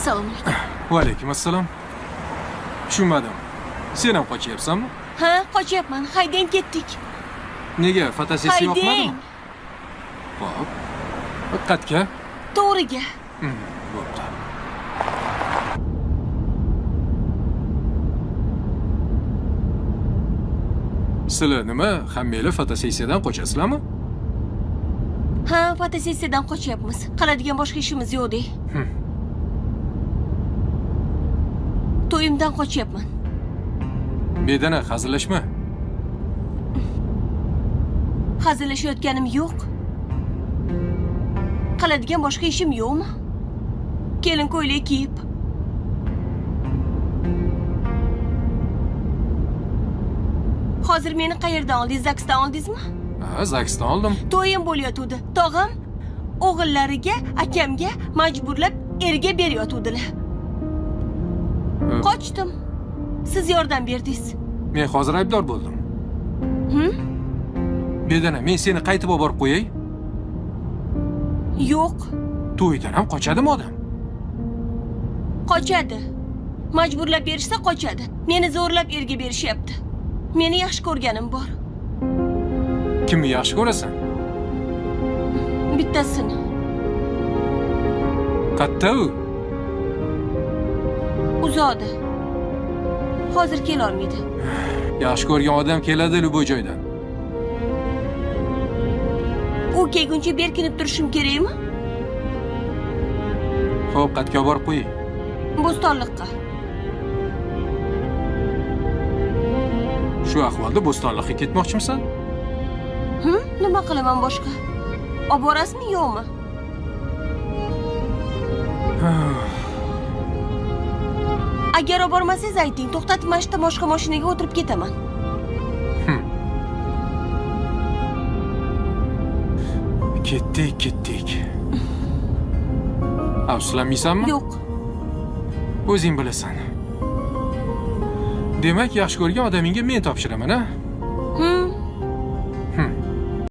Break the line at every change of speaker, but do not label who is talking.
Assalomu alaykum.
Va alaykum assalom. Tushunmadim. Sen ham qochyapsanmi?
Ha, qochyapman. Haydang ketdik.
Nega? Fotosessiya yoqmadimi?
Haydang.
Xo'p. Diqqatga.
To'g'riga.
Bo'pti. Sizlar nima? Hammanglar fotosessiyadan qochasizlarmi?
Ha, fotosessiyadan qochyapmiz. Qiladigan boshqa ishimiz yo'q-dek. To'yimdan qochyapman.
Bedana hazillashma.
Hazillashayotganim yo'q. Qiladigan boshqa ishim yo'qmi? Kelin ko'ylak kiyib. Hozir meni qayerdan oldingiz? Zaksdan oldingizmi?
Ha, Zaksdan oldim.
To'yim bo'layotdi. Tog'am o'g'illariga, akamga majburlab erga beryotdilar. Qochdim. Siz yordam berdingiz.
Men hozir aybdor bo'ldim. Bedana, men seni qaytib olib borib qo'yay?
Yo'q.
To'ydan ham qochadimi odam?
Qochadi. Majburlab berishsa qochadi. Meni zo'rlab erga berishyapti. Meni yaxshi ko'rganim bor.
Kimni yaxshi ko'rasan?
Bittasini.
Qatta u?
Uzoqda. Hozir kela olmaydi.
Yaxshi ko'rgan odam keladi bu joydan.
U kelguncha berkinib turishim kerakmi?
Xo'p, qatga borib qo'y.
Bo'stonliqqa.
Shu ahvolda Bo'stonliqqa ketmoqchimisan?
Nima qilaman boshqa? Olib borasizmi yo'qmi? Agar olib bormasangiz ayting, to'xtatib mana shu boshqa mashinaga o'tirib ketaman.
Ketdik. Afsuslanmaysanmi?
Yo'q.
O'zing bilasan. Demak, yaxshi ko'rgan odamingga men topshiraman, ha?